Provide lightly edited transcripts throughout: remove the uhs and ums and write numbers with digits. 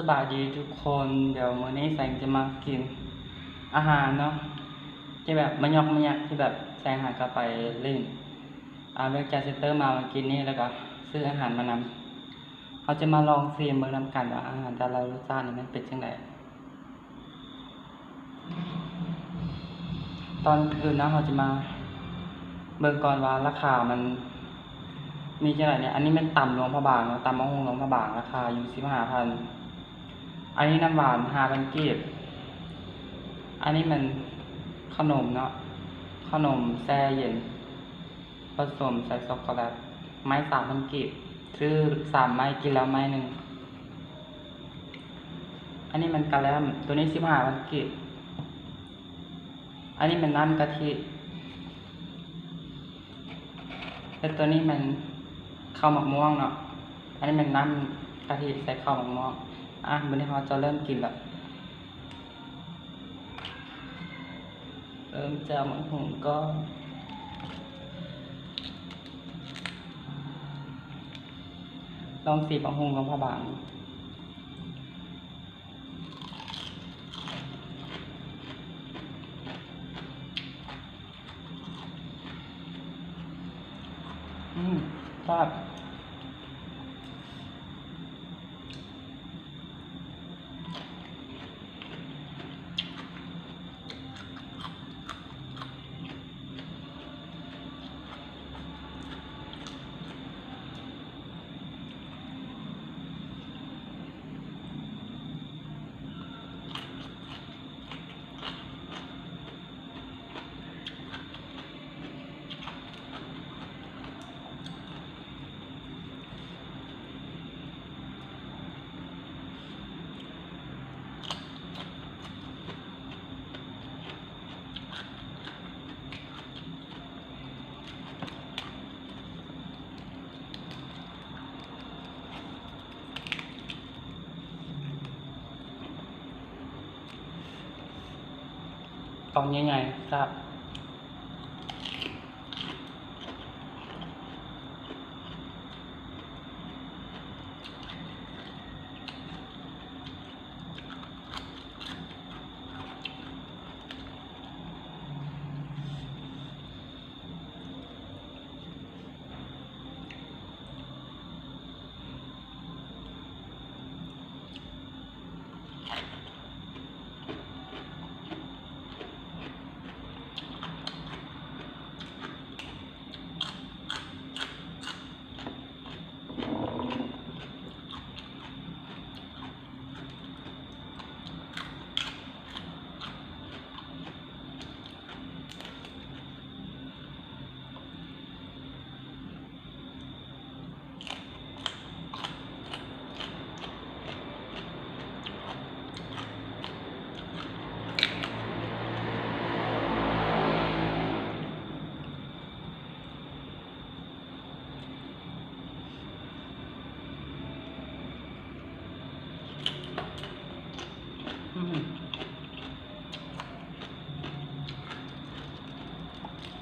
สบายดีทุกคนเดี๋ยวมื้อนี้แสงจะมากินอาหารเนาะที่แบบมันยอกมันยักที่แบบแสงหากลับไปเล่นเลือกจากเซ็นเตอร์มากินนี่แล้วก็ซื้ออาหารมานำเขาจะมาลองชิมเบิ่งนำกันว่าอาหารแต่ละรสชาตินี่มันเป็นจังไดตอนอื่นนะเขาจะมาเบิ่งก่อนว่าราคามันมีจังไดเนี่ยอันนี้มันตำหลวงพระบางเนาะตำมะฮุงหลวงพระบางราคาอยู่15,000อันนี้น้ำหวาน5,000กีบอันนี้มันขนมเนาะขนมแช่เย็นผสมใส่ช็อกโกแลตไม้3,000กีบซื้อ3ไม้กินแล้วไม้หนึ่งอันนี้มันกะแลมตัวนี้15,000กีบอันนี้มันน้ำกะทิแล้วตัวนี้มันข้าวหมกม่วงเนาะอันนี้มันน้ำกะทิใส่ข้าวหมกม่วงวันนี้เราจะเริ่มกินแล้วเริ่มจากมะฮุงก็ลองสีมะฮุงของพระบางชอบกล่องใหญ่ๆครับ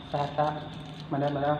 แซ่บมาแล้ว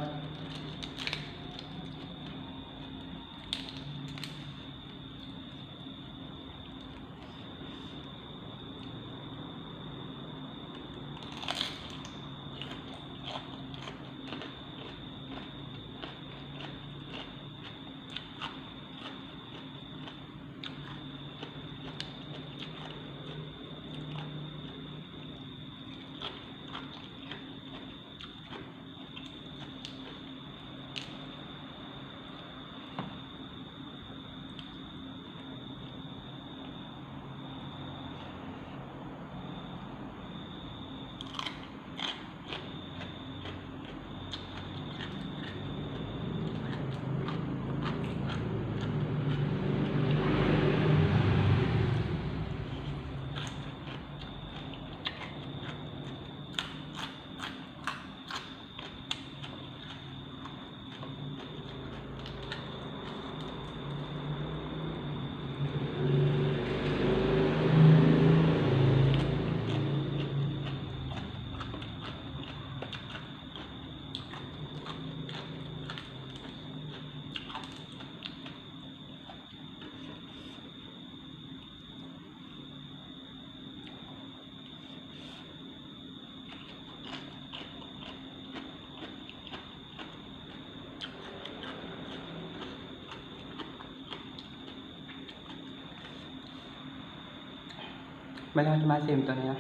ไม่ต้องจะมาชิมตัวนี้นะ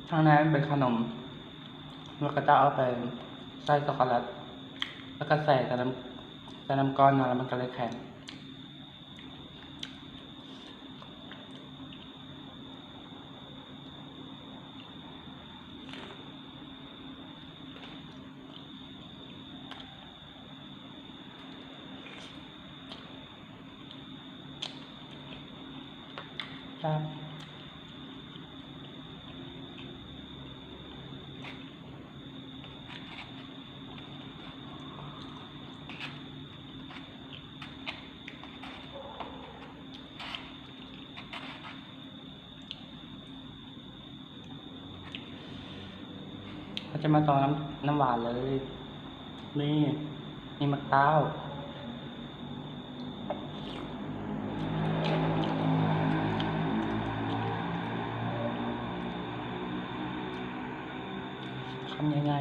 ข้างในเป็นขนมแล้วก็จะเอาไปใส่ช็อกโกแลตแล้วก็ใส่น้ำก้อนมาแล้วมันก็เลยแข็งครับเขาจะมาต่อน้ำหวานเลยนี่มีมะพร้าวทำยังไง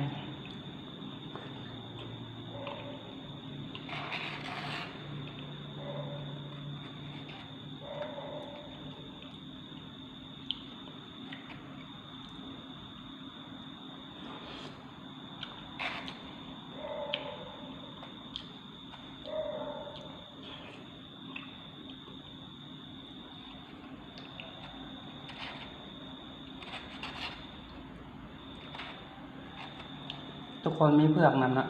ทุกคนมีเผือกนำนะ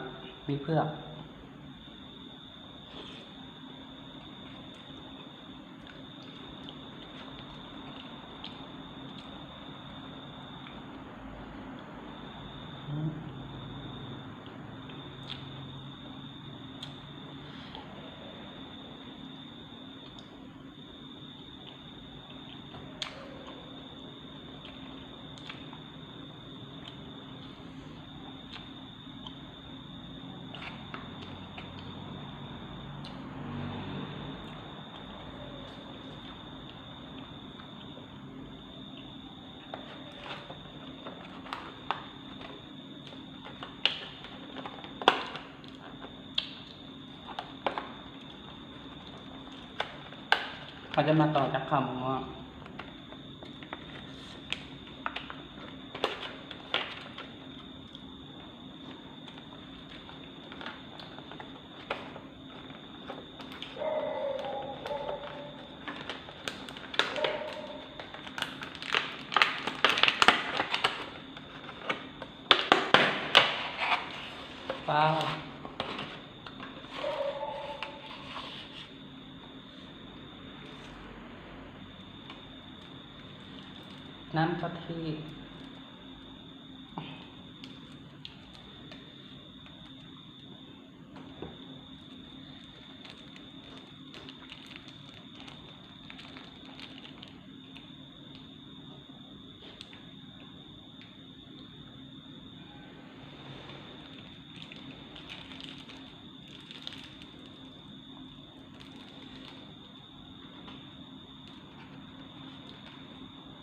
มีเผือกเขาจะมาต่อจากคำว่าเปล่าน้ำกะทิ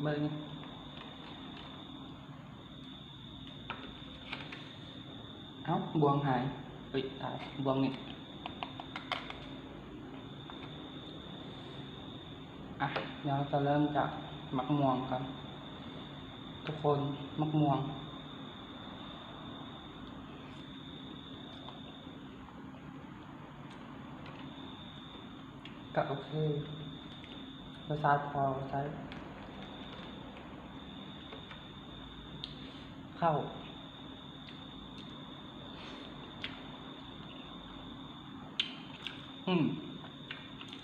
เบิ้งเอ้าบวงหายตายบวงนี่เดี๋ยวจะเริ่มจากมะม่วงครับทุกคนมะม่วงก็โอเครสชาติพอใช้เข้า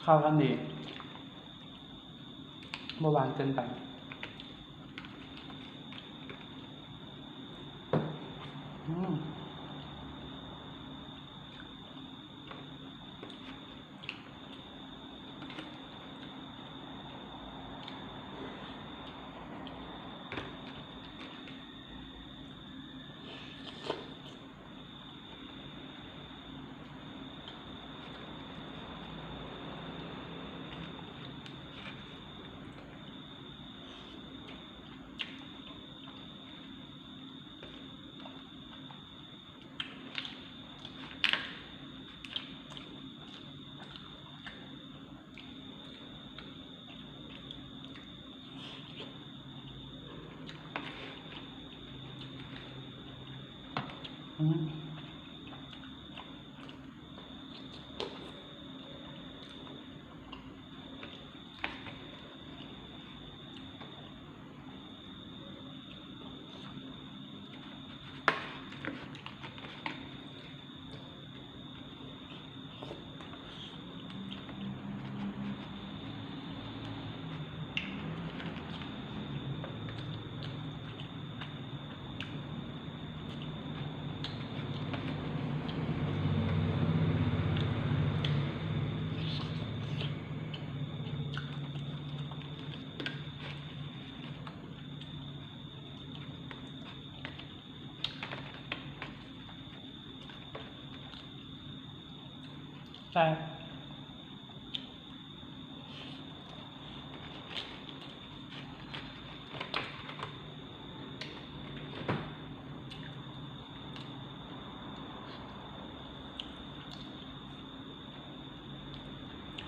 เข้ากันดีเมื่อวานเกินไป อืมใช่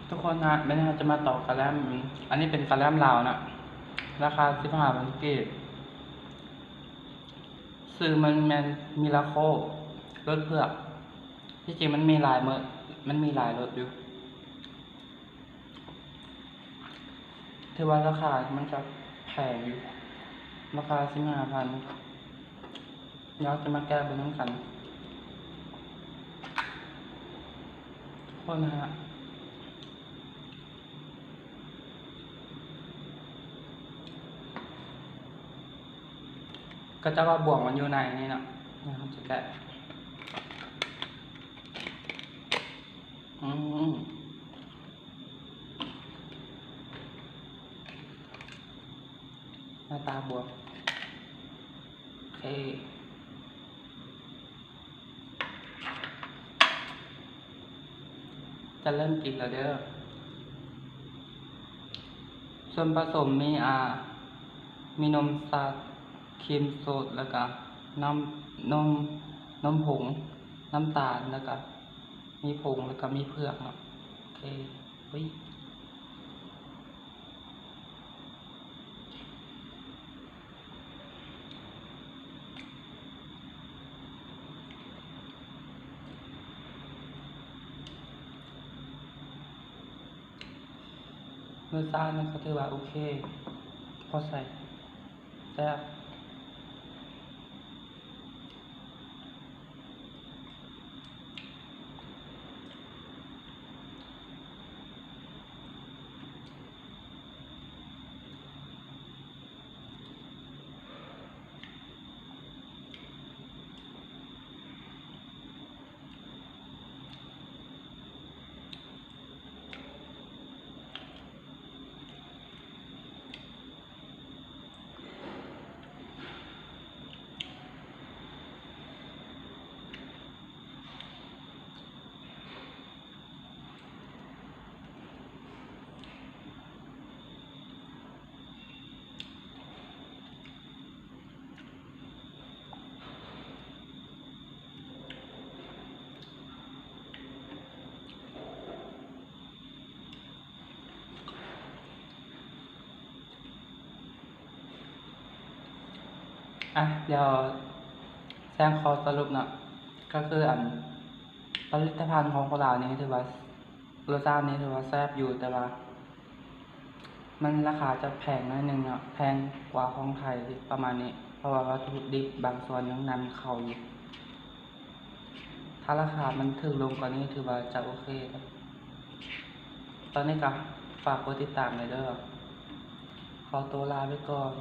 ทุกคนนะไม่น่าจะมาต่อกระแลมอันนี้เป็นกระแลมลาวนะราคา15 บาทกีบซื้อมันมีราโครถเผือกที่จริงมันมีหลายมันมีหลายรถอยู่ถือว่าราคามันจะแพงอยู่ราคา15,000เราจะมาแก้บนน้ำกันทุกคนนะฮะก็จะว่าบ่วงมันอยู่ในนี่เนาะนะครับจะแกะหน้าตาบ่วงโอเคจะเริ่มกินแล้วเด้อส่วนผสมมีนมสดครีมสดแล้วก็นมผงน้ำตาลแล้วก็มีผงแล้วก็มีเผือกเนาะโอเคเฮ้ยรสชาติมันก็ถือว่าโอเคพอใส่แซ่บเดี๋ยวแซงคอสรุปเนาะก็คือผลิตภัณฑ์ของเรานี้ถือว่ารสชาตินี้ถือว่าแซ่บอยู่แต่ว่ามันราคาจะแพงนิดนึงเนาะแพงกว่าของไทยประมาณนี้เพราะว่าวัตถุดิบบางส่วนยังนำเข้าอยู่ถ้าราคามันถูกลงกว่านี้ถือว่าจะโอเคตอนนี้ก็ฝากกดติดตามเลยเด้อขอตัวลาไปก่อน